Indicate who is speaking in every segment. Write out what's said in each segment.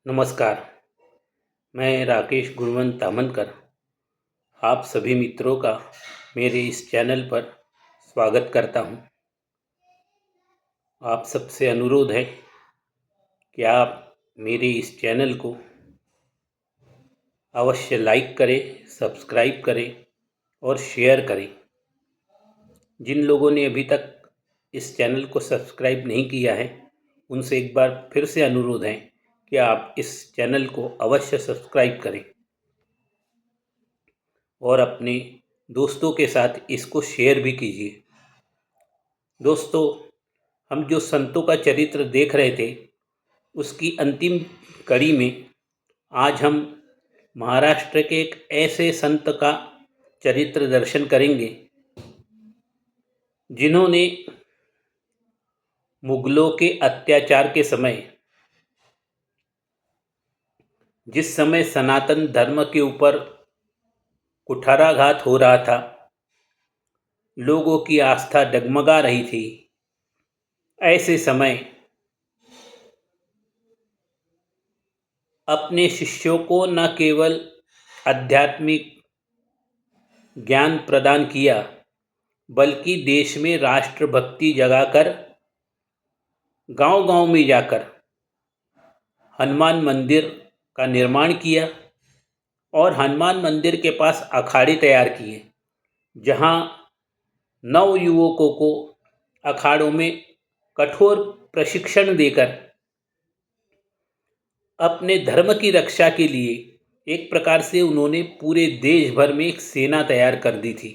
Speaker 1: नमस्कार। मैं राकेश गुणवंत तामनकर आप सभी मित्रों का मेरे इस चैनल पर स्वागत करता हूं। आप सबसे अनुरोध है कि आप मेरे इस चैनल को अवश्य लाइक करें, सब्सक्राइब करें और शेयर करें। जिन लोगों ने अभी तक इस चैनल को सब्सक्राइब नहीं किया है उनसे एक बार फिर से अनुरोध है कि आप इस चैनल को अवश्य सब्सक्राइब करें और अपने दोस्तों के साथ इसको शेयर भी कीजिए। दोस्तों, हम जो संतों का चरित्र देख रहे थे उसकी अंतिम कड़ी में आज हम महाराष्ट्र के एक ऐसे संत का चरित्र दर्शन करेंगे जिन्होंने मुगलों के अत्याचार के समय, जिस समय सनातन धर्म के ऊपर कुठाराघात हो रहा था, लोगों की आस्था डगमगा रही थी, ऐसे समय अपने शिष्यों को न केवल आध्यात्मिक ज्ञान प्रदान किया बल्कि देश में राष्ट्रभक्ति जगाकर गांव-गांव में जाकर हनुमान मंदिर का निर्माण किया और हनुमान मंदिर के पास अखाड़े तैयार किए, जहां नव युवकों को अखाड़ों में कठोर प्रशिक्षण देकर अपने धर्म की रक्षा के लिए एक प्रकार से उन्होंने पूरे देश भर में एक सेना तैयार कर दी थी।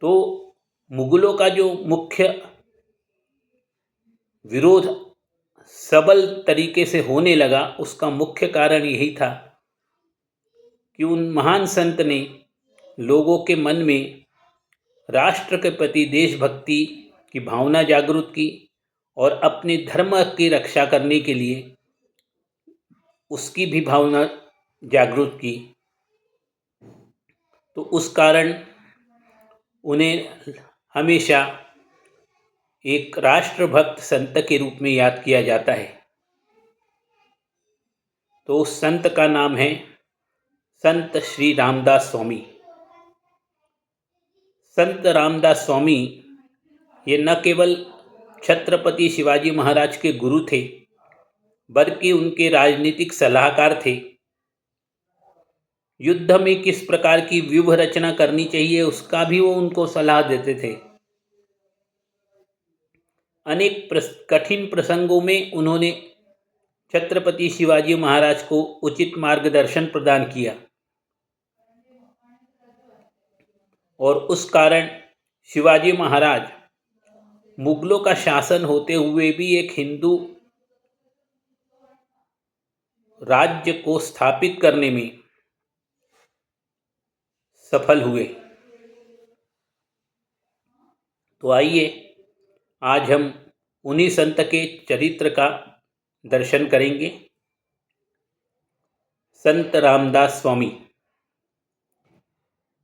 Speaker 1: तो मुगलों का जो मुख्य विरोध सबल तरीके से होने लगा, उसका मुख्य कारण यही था कि उन महान संत ने लोगों के मन में राष्ट्र के प्रति देशभक्ति की भावना जागृत की और अपने धर्म की रक्षा करने के लिए उसकी भी भावना जागृत की। तो उस कारण उन्हें हमेशा एक राष्ट्रभक्त संत के रूप में याद किया जाता है। तो उस संत का नाम है संत श्री रामदास स्वामी। संत रामदास स्वामी ये न केवल छत्रपति शिवाजी महाराज के गुरु थे बल्कि उनके राजनीतिक सलाहकार थे। युद्ध में किस प्रकार की व्यूह रचना करनी चाहिए उसका भी वो उनको सलाह देते थे। अनेक कठिन प्रसंगों में उन्होंने छत्रपति शिवाजी महाराज को उचित मार्गदर्शन प्रदान किया और उस कारण शिवाजी महाराज मुगलों का शासन होते हुए भी एक हिंदू राज्य को स्थापित करने में सफल हुए। तो आइए आज हम उन्हीं संत के चरित्र का दर्शन करेंगे। संत रामदास स्वामी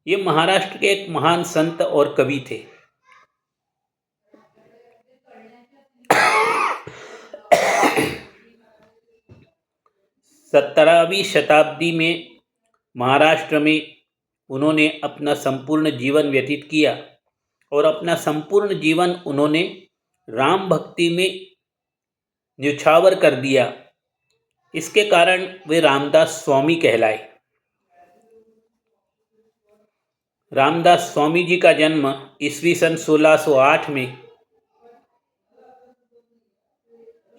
Speaker 1: ये महाराष्ट्र के एक महान संत और कवि थे। सत्रहवीं शताब्दी में महाराष्ट्र में उन्होंने अपना संपूर्ण जीवन व्यतीत किया और अपना संपूर्ण जीवन उन्होंने राम भक्ति में न्यौछावर कर दिया। इसके कारण वे रामदास स्वामी कहलाए। रामदास स्वामी जी का जन्म ईस्वी सन 1608 में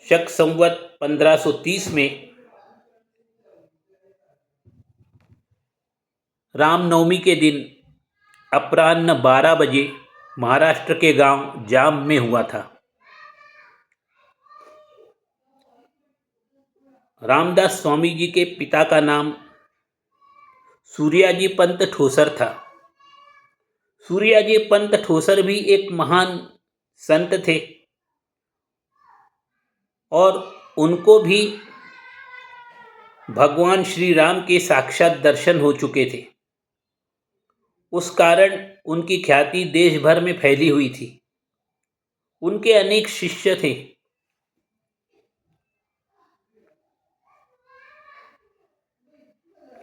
Speaker 1: शक संवत 1530 में रामनवमी के दिन अपराह्न 12 बजे महाराष्ट्र के गांव जाम में हुआ था। रामदास स्वामी जी के पिता का नाम सूर्याजी पंत ठोसर था। सूर्याजी पंत ठोसर भी एक महान संत थे और उनको भी भगवान श्री राम के साक्षात दर्शन हो चुके थे। उस कारण उनकी ख्याति देश भर में फैली हुई थी। उनके अनेक शिष्य थे।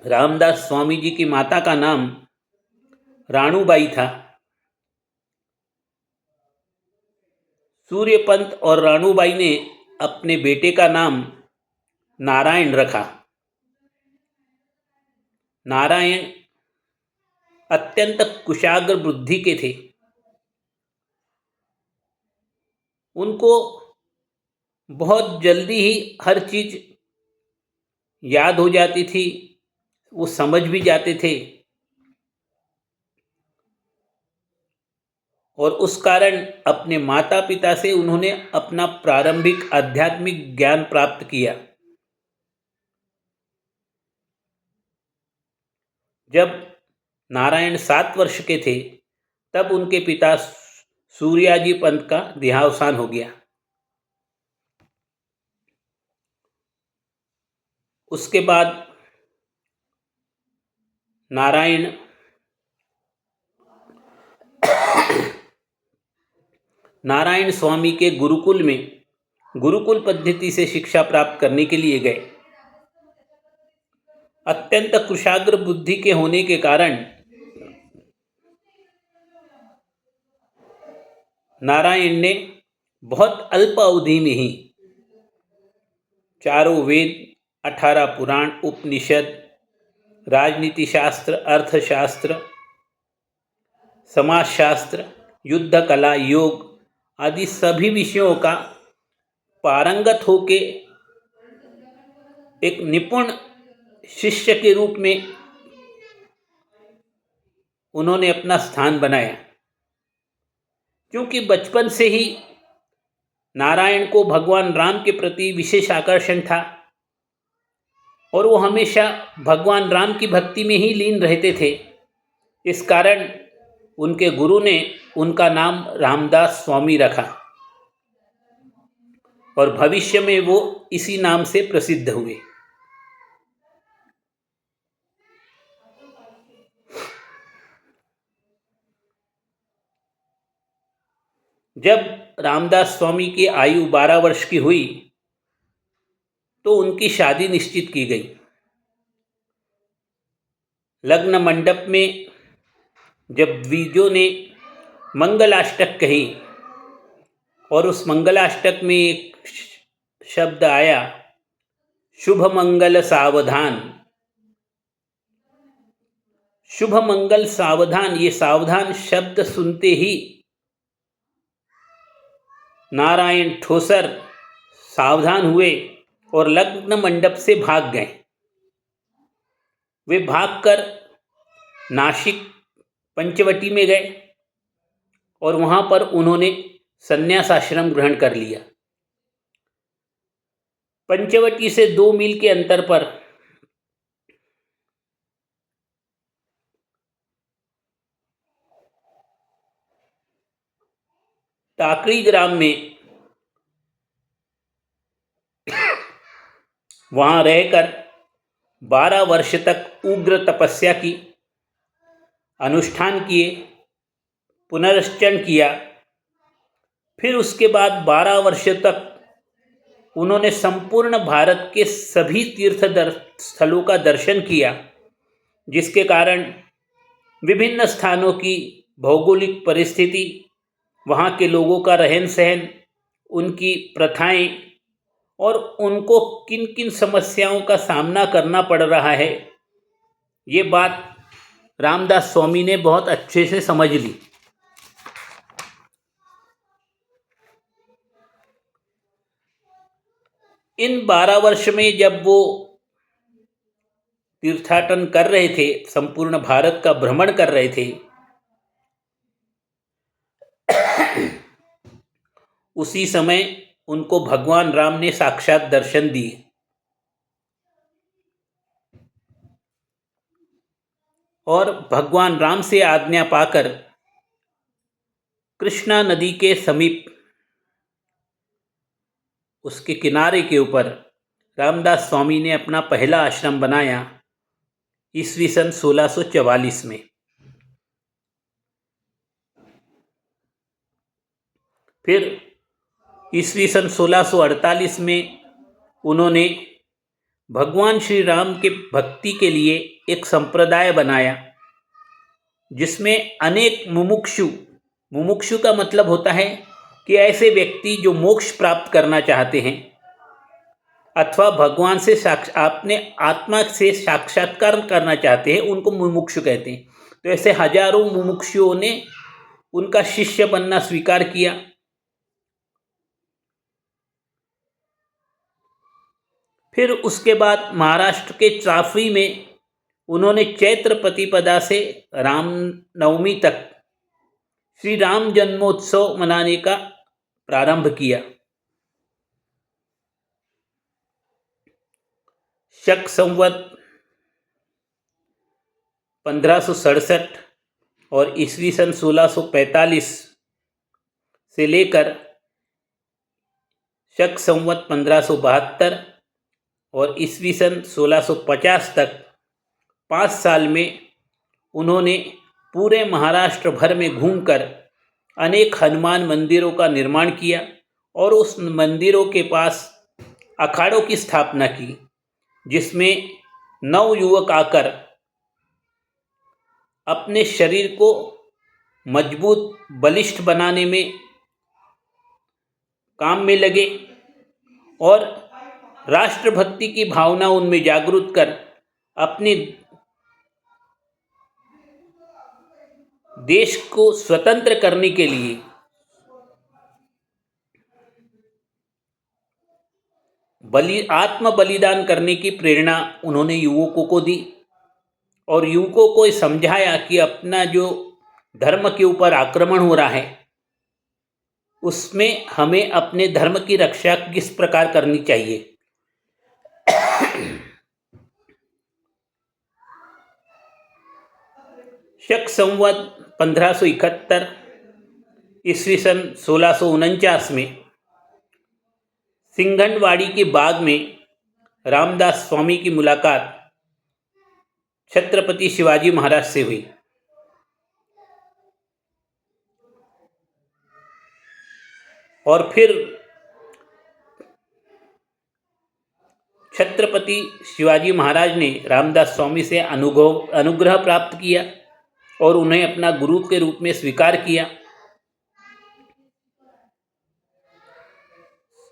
Speaker 1: रामदास स्वामी जी की माता का नाम राणूबाई था। सूर्यपंत और राणूबाई ने अपने बेटे का नाम नारायण रखा। नारायण अत्यंत कुशाग्र बुद्धि के थे। उनको बहुत जल्दी ही हर चीज याद हो जाती थी, वो समझ भी जाते थे, और उस कारण अपने माता पिता से उन्होंने अपना प्रारंभिक आध्यात्मिक ज्ञान प्राप्त किया। जब नारायण 7 वर्ष के थे तब उनके पिता सूर्याजी पंत का देहावसान हो गया। उसके बाद नारायण नारायण स्वामी के गुरुकुल में गुरुकुल पद्धति से शिक्षा प्राप्त करने के लिए गए। अत्यंत कुशाग्र बुद्धि के होने के कारण नारायण ने बहुत अल्प अवधि में ही चारों वेद, 18 पुराण, उपनिषद, राजनीति शास्त्र, अर्थशास्त्र, समाजशास्त्र, युद्ध कला, योग आदि सभी विषयों का पारंगत होके एक निपुण शिष्य के रूप में उन्होंने अपना स्थान बनाया। क्योंकि बचपन से ही नारायण को भगवान राम के प्रति विशेष आकर्षण था और वो हमेशा भगवान राम की भक्ति में ही लीन रहते थे। इस कारण उनके गुरु ने उनका नाम रामदास स्वामी रखा और भविष्य में वो इसी नाम से प्रसिद्ध हुए। जब रामदास स्वामी की आयु 12 वर्ष की हुई तो उनकी शादी निश्चित की गई। लग्न मंडप में जब द्विजों ने मंगलाष्टक कही और उस मंगलाष्टक में एक शब्द आया, शुभ मंगल सावधान। शुभ मंगल सावधान, ये सावधान शब्द सुनते ही नारायण ठोसर सावधान हुए और लग्न मंडप से भाग गए। वे भागकर नासिक पंचवटी में गए और वहां पर उन्होंने संन्यास आश्रम ग्रहण कर लिया। पंचवटी से 2 मील के अंतर पर टाकरी ग्राम में वहां रहकर 12 वर्ष तक उग्र तपस्या की, अनुष्ठान किए, पुनर्चन किया। फिर उसके बाद 12 वर्ष तक उन्होंने संपूर्ण भारत के सभी तीर्थ स्थलों का दर्शन किया, जिसके कारण विभिन्न स्थानों की भौगोलिक परिस्थिति, वहाँ के लोगों का रहन सहन, उनकी प्रथाएं और उनको किन किन समस्याओं का सामना करना पड़ रहा है, ये बात रामदास स्वामी ने बहुत अच्छे से समझ ली। इन 12 वर्ष में जब वो तीर्थाटन कर रहे थे, संपूर्ण भारत का भ्रमण कर रहे थे, उसी समय उनको भगवान राम ने साक्षात दर्शन दिए। और भगवान राम से आज्ञा पाकर कृष्णा नदी के समीप उसके किनारे के ऊपर रामदास स्वामी ने अपना पहला आश्रम बनाया ईस्वी सन 1644 में। फिर ईस्वी सन 1648 में उन्होंने भगवान श्री राम के भक्ति के लिए एक संप्रदाय बनाया जिसमें अनेक मुमुक्षु, मुमुक्षु का मतलब होता है कि ऐसे व्यक्ति जो मोक्ष प्राप्त करना चाहते हैं अथवा भगवान से अपने आत्मा से साक्षात्कार करना चाहते हैं, उनको मुमुक्षु कहते हैं। तो ऐसे हजारों मुमुक्षुओं ने उनका शिष्य बनना स्वीकार किया। फिर उसके बाद महाराष्ट्र के चाफी में उन्होंने चैत्र प्रतिपदा से रामनवमी तक श्री राम जन्मोत्सव मनाने का प्रारंभ किया। शक संवत 1567 और ईस्वी सन 1645 से लेकर शक संवत 1572 और ईस्वी सन 1650 तक 5 साल में उन्होंने पूरे महाराष्ट्र भर में घूमकर अनेक हनुमान मंदिरों का निर्माण किया और उस मंदिरों के पास अखाड़ों की स्थापना की, जिसमें नवयुवक आकर अपने शरीर को मजबूत बलिष्ठ बनाने में काम में लगे और राष्ट्रभक्ति की भावना उनमें जागृत कर अपने देश को स्वतंत्र करने के लिए आत्म बलिदान करने की प्रेरणा उन्होंने युवकों को दी और युवकों को समझाया कि अपना जो धर्म के ऊपर आक्रमण हो रहा है उसमें हमें अपने धर्म की रक्षा किस प्रकार करनी चाहिए। शक संवत 1571 ईस्वी सन 1649 में सिंघनवाड़ी के बाग में रामदास स्वामी की मुलाकात छत्रपति शिवाजी महाराज से हुई। और फिर छत्रपति शिवाजी महाराज ने रामदास स्वामी से अनुग्रह प्राप्त किया और उन्हें अपना गुरु के रूप में स्वीकार किया।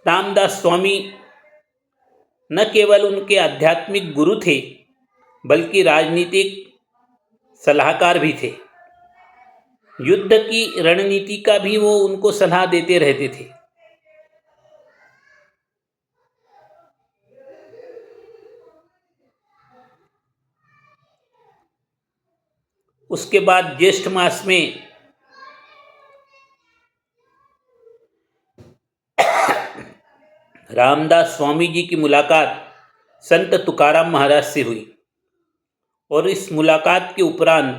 Speaker 1: रामदास स्वामी न केवल उनके आध्यात्मिक गुरु थे बल्कि राजनीतिक सलाहकार भी थे। युद्ध की रणनीति का भी वो उनको सलाह देते रहते थे। उसके बाद ज्येष्ठ मास में रामदास स्वामी जी की मुलाकात संत तुकाराम महाराज से हुई और इस मुलाकात के उपरांत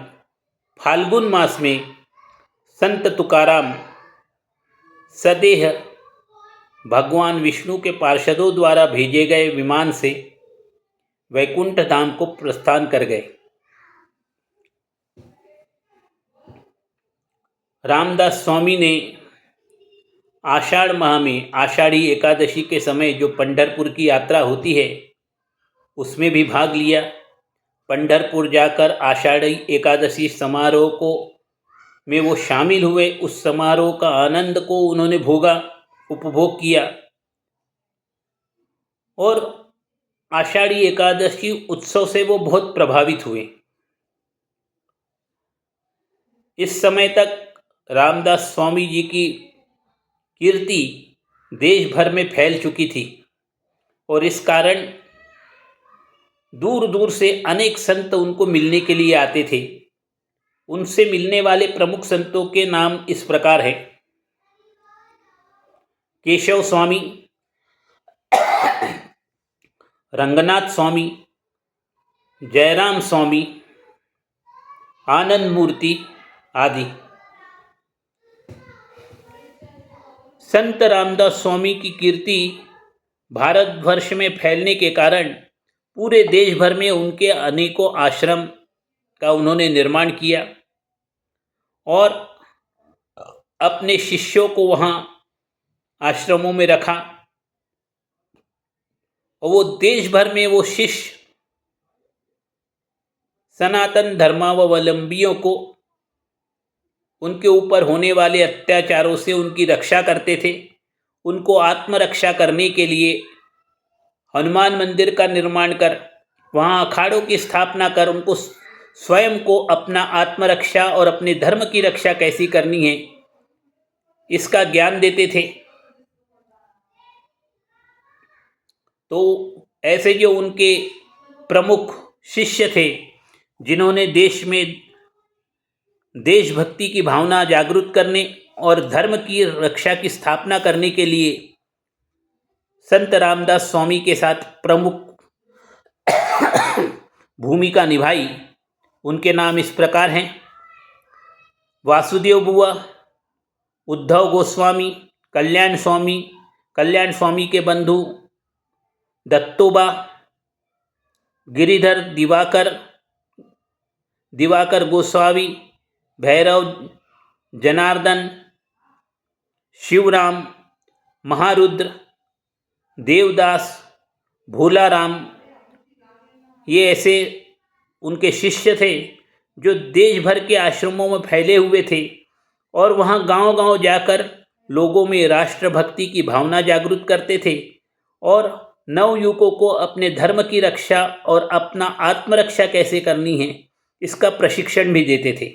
Speaker 1: फाल्गुन मास में संत तुकाराम सदेह भगवान विष्णु के पार्षदों द्वारा भेजे गए विमान से वैकुंठ धाम को प्रस्थान कर गए। रामदास स्वामी ने आषाढ़ माह में आषाढ़ी एकादशी के समय जो पंढरपुर की यात्रा होती है उसमें भी भाग लिया। पंढरपुर जाकर आषाढ़ी एकादशी समारोह को में वो शामिल हुए। उस समारोह का आनंद को उन्होंने उपभोग किया और आषाढ़ी एकादशी उत्सव से वो बहुत प्रभावित हुए। इस समय तक रामदास स्वामी जी की कीर्ति देश भर में फैल चुकी थी और इस कारण दूर दूर से अनेक संत उनको मिलने के लिए आते थे। उनसे मिलने वाले प्रमुख संतों के नाम इस प्रकार हैं: केशव स्वामी, रंगनाथ स्वामी, जयराम स्वामी, आनंद मूर्ति आदि। संत रामदास स्वामी की कीर्ति भारतवर्ष में फैलने के कारण पूरे देश भर में उनके अनेकों आश्रम का उन्होंने निर्माण किया और अपने शिष्यों को वहाँ आश्रमों में रखा और वो देश भर में वो शिष्य सनातन धर्मावलंबियों को उनके ऊपर होने वाले अत्याचारों से उनकी रक्षा करते थे। उनको आत्मरक्षा करने के लिए हनुमान मंदिर का निर्माण कर, वहाँ अखाड़ों की स्थापना कर, उनको स्वयं को अपना आत्मरक्षा और अपने धर्म की रक्षा कैसी करनी है इसका ज्ञान देते थे। तो ऐसे जो उनके प्रमुख शिष्य थे, जिन्होंने देश में देशभक्ति की भावना जागृत करने और धर्म की रक्षा की स्थापना करने के लिए संत रामदास स्वामी के साथ प्रमुख भूमिका निभाई, उनके नाम इस प्रकार हैं: वासुदेव बुआ, उद्धव गोस्वामी, कल्याण स्वामी के बंधु दत्तोबा, गिरिधर दिवाकर गोस्वामी, भैरव जनार्दन, शिवराम, महारुद्र, देवदास, भोलाराम, ये ऐसे उनके शिष्य थे जो देश भर के आश्रमों में फैले हुए थे और वहाँ गांव-गांव जाकर लोगों में राष्ट्रभक्ति की भावना जागृत करते थे और नवयुवकों को अपने धर्म की रक्षा और अपना आत्मरक्षा कैसे करनी है इसका प्रशिक्षण भी देते थे।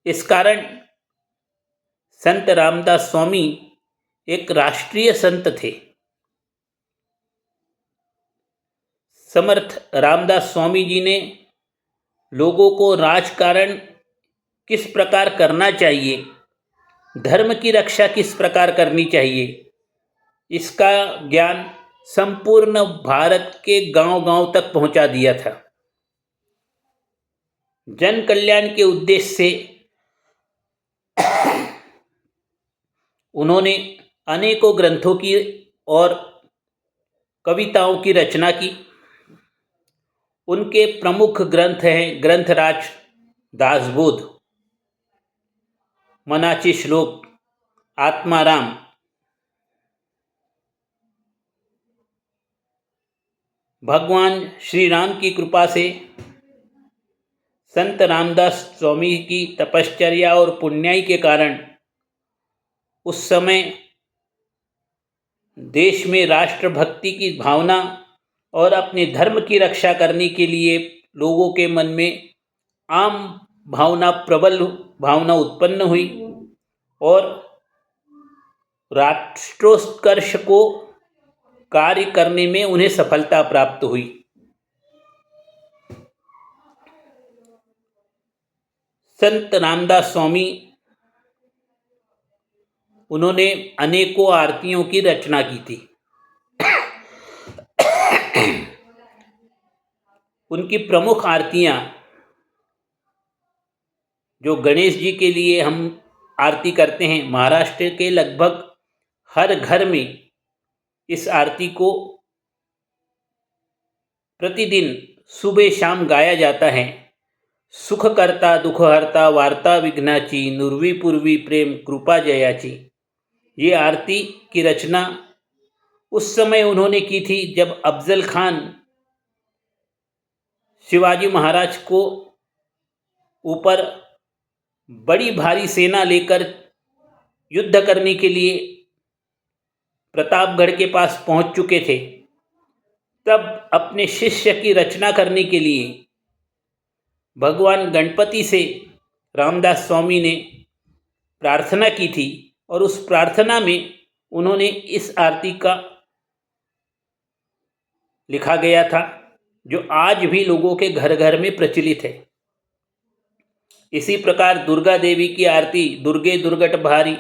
Speaker 1: इस कारण संत रामदास स्वामी एक राष्ट्रीय संत थे। समर्थ रामदास स्वामी जी ने लोगों को राजकारण किस प्रकार करना चाहिए, धर्म की रक्षा किस प्रकार करनी चाहिए, इसका ज्ञान संपूर्ण भारत के गांव-गांव तक पहुंचा दिया था। जन कल्याण के उद्देश्य से उन्होंने अनेकों ग्रंथों की और कविताओं की रचना की। उनके प्रमुख ग्रंथ हैं ग्रंथराज दासबोध, मनाची श्लोक, आत्माराम, भगवान श्री राम की कृपा से संत रामदास स्वामी की तपश्चर्या और पुण्याई के कारण उस समय देश में राष्ट्रभक्ति की भावना और अपने धर्म की रक्षा करने के लिए लोगों के मन में आम भावना, प्रबल भावना उत्पन्न हुई और राष्ट्रोत्कर्ष को कार्य करने में उन्हें सफलता प्राप्त हुई। संत रामदास स्वामी उन्होंने अनेकों आरतियों की रचना की थी। उनकी प्रमुख आरतियाँ जो गणेश जी के लिए हम आरती करते हैं, महाराष्ट्र के लगभग हर घर में इस आरती को प्रतिदिन सुबह शाम गाया जाता है। सुख करता दुख हरता वार्ता विघ्नाची, नुरवी पूर्वी प्रेम कृपा जयाची। ये आरती की रचना उस समय उन्होंने की थी जब अफजल खान शिवाजी महाराज को ऊपर बड़ी भारी सेना लेकर युद्ध करने के लिए प्रतापगढ़ के पास पहुंच चुके थे। तब अपने शिष्य की रचना करने के लिए भगवान गणपति से रामदास स्वामी ने प्रार्थना की थी और उस प्रार्थना में उन्होंने इस आरती का लिखा गया था, जो आज भी लोगों के घर घर में प्रचलित है। इसी प्रकार दुर्गा देवी की आरती, दुर्गे दुर्गट भारी,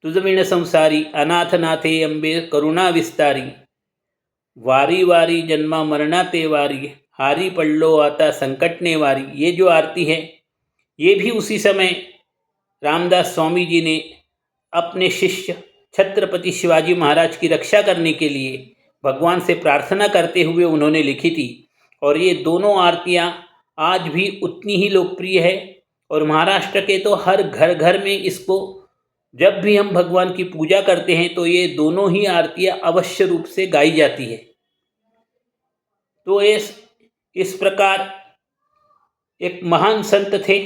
Speaker 1: तुझविण संसारी, अनाथ नाथे अंबे करुणा विस्तारी, वारी वारी जन्मा मरना ते वारी, हारी पल्लो आता संकटने वारी। ये जो आरती है ये भी उसी समय रामदास स्वामी जी ने अपने शिष्य छत्रपति शिवाजी महाराज की रक्षा करने के लिए भगवान से प्रार्थना करते हुए उन्होंने लिखी थी। और ये दोनों आरतियाँ आज भी उतनी ही लोकप्रिय है और महाराष्ट्र के तो हर घर घर में इसको जब भी हम भगवान की पूजा करते हैं तो ये दोनों ही आरतियाँ अवश्य रूप से गाई जाती है। तो इस प्रकार एक महान संत थे,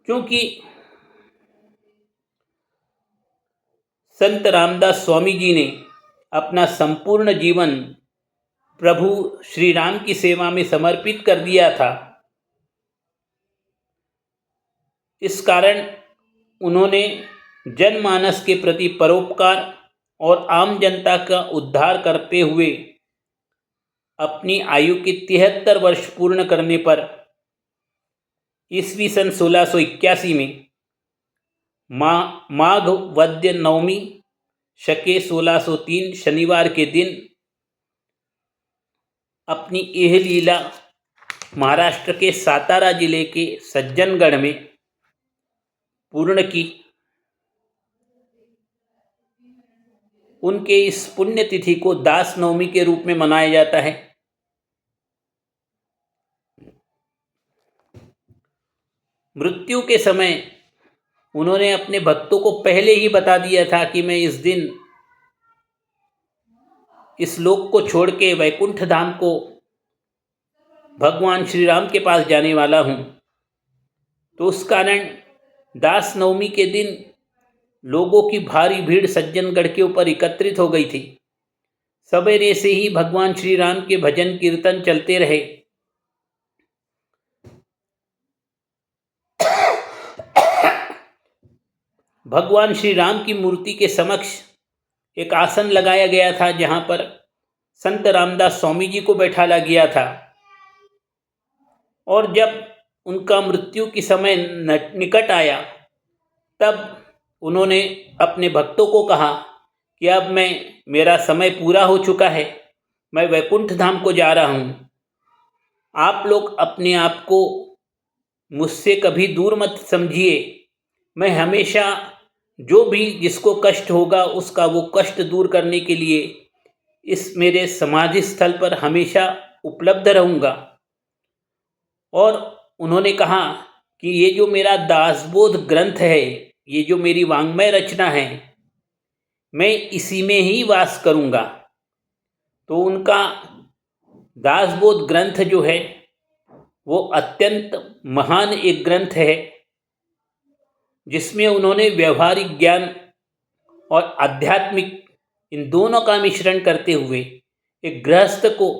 Speaker 1: क्योंकि संत रामदास स्वामी जी ने अपना संपूर्ण जीवन प्रभु श्री राम की सेवा में समर्पित कर दिया था। इस कारण उन्होंने जनमानस के प्रति परोपकार और आम जनता का उद्धार करते हुए अपनी आयु के 73 वर्ष पूर्ण करने पर ईस्वी सन 1681 में माघ वद्य नवमी शके 1603 शनिवार के दिन अपनी यह लीला महाराष्ट्र के सातारा जिले के सज्जनगढ़ में पूर्ण की। उनके इस पुण्यतिथि को दास नवमी के रूप में मनाया जाता है। मृत्यु के समय उन्होंने अपने भक्तों को पहले ही बता दिया था कि मैं इस दिन इस लोक को छोड़ के वैकुंठ धाम को भगवान श्री राम के पास जाने वाला हूँ। तो उस कारण दास नवमी के दिन लोगों की भारी भीड़ सज्जनगढ़ के ऊपर एकत्रित हो गई थी। सवेरे से ही भगवान श्री राम के भजन कीर्तन चलते रहे। भगवान श्री राम की मूर्ति के समक्ष एक आसन लगाया गया था, जहाँ पर संत रामदास स्वामी जी को बैठाला गया था। और जब उनका मृत्यु की समय निकट आया, तब उन्होंने अपने भक्तों को कहा कि अब मेरा समय पूरा हो चुका है, मैं वैकुंठ धाम को जा रहा हूँ। आप लोग अपने आप को मुझसे कभी दूर मत समझिए। मैं हमेशा जो भी जिसको कष्ट होगा उसका वो कष्ट दूर करने के लिए इस मेरे समाधि स्थल पर हमेशा उपलब्ध रहूँगा। और उन्होंने कहा कि ये जो मेरा दासबोध ग्रंथ है, ये जो मेरी वाङ्मय रचना है, मैं इसी में ही वास करूँगा। तो उनका दासबोध ग्रंथ जो है वो अत्यंत महान एक ग्रंथ है, जिसमें उन्होंने व्यवहारिक ज्ञान और आध्यात्मिक इन दोनों का मिश्रण करते हुए एक गृहस्थ को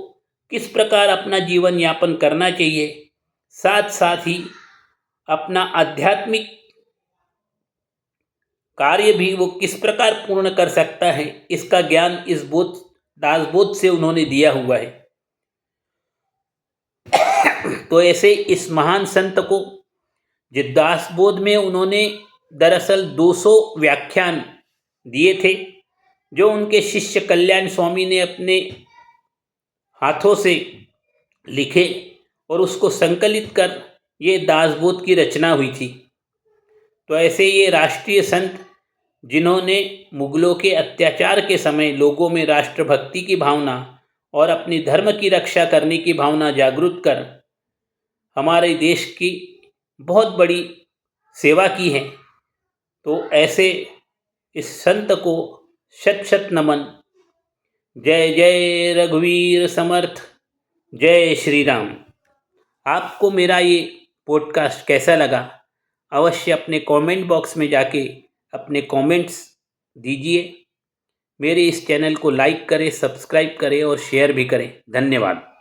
Speaker 1: किस प्रकार अपना जीवन यापन करना चाहिए, साथ साथ ही अपना आध्यात्मिक कार्य भी वो किस प्रकार पूर्ण कर सकता है, इसका ज्ञान इस दासबोध से उन्होंने दिया हुआ है। तो ऐसे इस महान संत को जिस दासबोध में उन्होंने दरअसल 200 व्याख्यान दिए थे, जो उनके शिष्य कल्याण स्वामी ने अपने हाथों से लिखे और उसको संकलित कर ये दासबोध की रचना हुई थी। तो ऐसे ये राष्ट्रीय संत, जिन्होंने मुगलों के अत्याचार के समय लोगों में राष्ट्रभक्ति की भावना और अपनी धर्म की रक्षा करने की भावना जागृत कर हमारे देश की बहुत बड़ी सेवा की है। तो ऐसे इस संत को शत शत नमन। जय जय रघुवीर समर्थ, जय श्री राम। आपको मेरा ये पॉडकास्ट कैसा लगा, अवश्य अपने कमेंट बॉक्स में जाके अपने कमेंट्स दीजिए। मेरे इस चैनल को लाइक करें, सब्सक्राइब करें और शेयर भी करें। धन्यवाद।